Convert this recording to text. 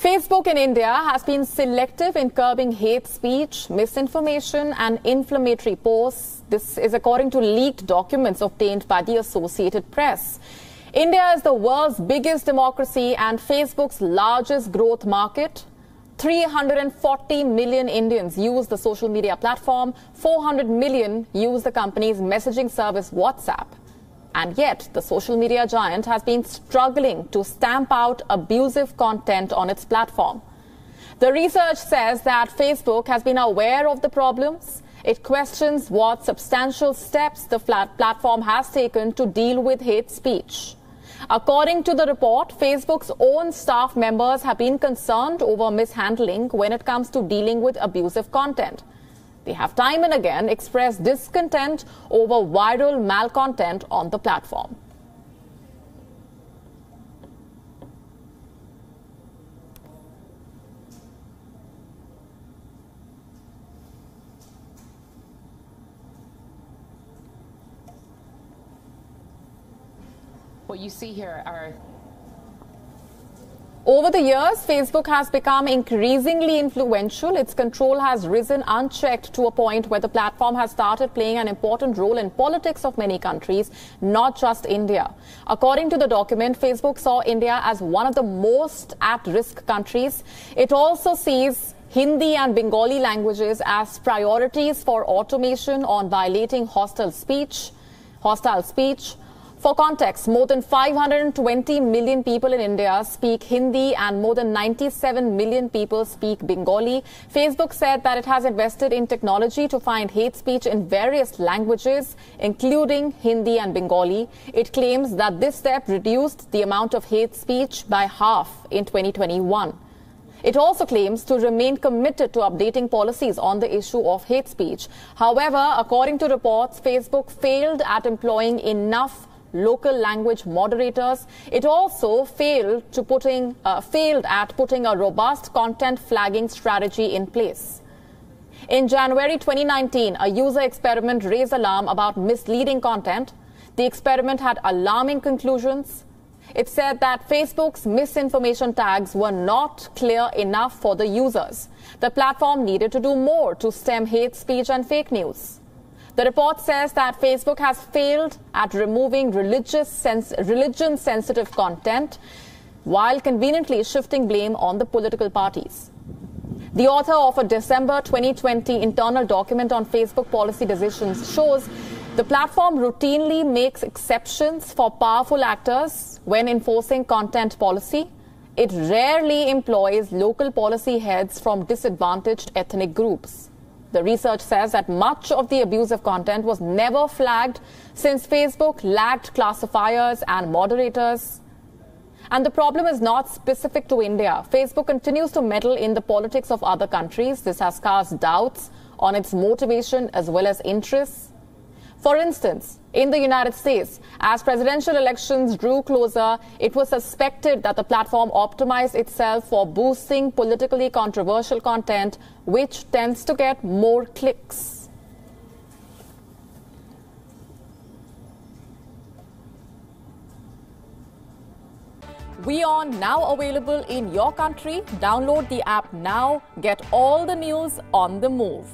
Facebook in India has been selective in curbing hate speech, misinformation and inflammatory posts. This is according to leaked documents obtained by the Associated Press. India is the world's biggest democracy and Facebook's largest growth market. 340 million Indians use the social media platform. 400 million use the company's messaging service WhatsApp. And yet, the social media giant has been struggling to stamp out abusive content on its platform. The research says that Facebook has been aware of the problems. It questions what substantial steps the platform has taken to deal with hate speech. According to the report, Facebook's own staff members have been concerned over mishandling when it comes to dealing with abusive content. They have time and again expressed discontent over viral malcontent on the platform. What you see here are... Over the years, Facebook has become increasingly influential. Its control has risen unchecked to a point where the platform has started playing an important role in politics of many countries, not just India. According to the document, Facebook saw India as one of the most at-risk countries. It also sees Hindi and Bengali languages as priorities for automation on violating hostile speech. For context, more than 520 million people in India speak Hindi and more than 97 million people speak Bengali. Facebook said that it has invested in technology to find hate speech in various languages, including Hindi and Bengali. It claims that this step reduced the amount of hate speech by half in 2021. It also claims to remain committed to updating policies on the issue of hate speech. However, according to reports, Facebook failed at employing enough local language moderators. It also failed at putting a robust content flagging strategy in place. In January 2019, a user experiment raised alarm about misleading content. The experiment had alarming conclusions. It said that Facebook's misinformation tags were not clear enough for the users. The platform needed to do more to stem hate speech and fake news. The report says that Facebook has failed at removing religion-sensitive content while conveniently shifting blame on the political parties. The author of a December 2020 internal document on Facebook policy decisions shows the platform routinely makes exceptions for powerful actors when enforcing content policy. It rarely employs local policy heads from disadvantaged ethnic groups. The research says that much of the abusive content was never flagged since Facebook lacked classifiers and moderators. And the problem is not specific to India. Facebook continues to meddle in the politics of other countries. This has cast doubts on its motivation as well as interests. For instance, in the United States, as presidential elections drew closer, it was suspected that the platform optimized itself for boosting politically controversial content, which tends to get more clicks. WION now available in your country. Download the app now. Get all the news on the move.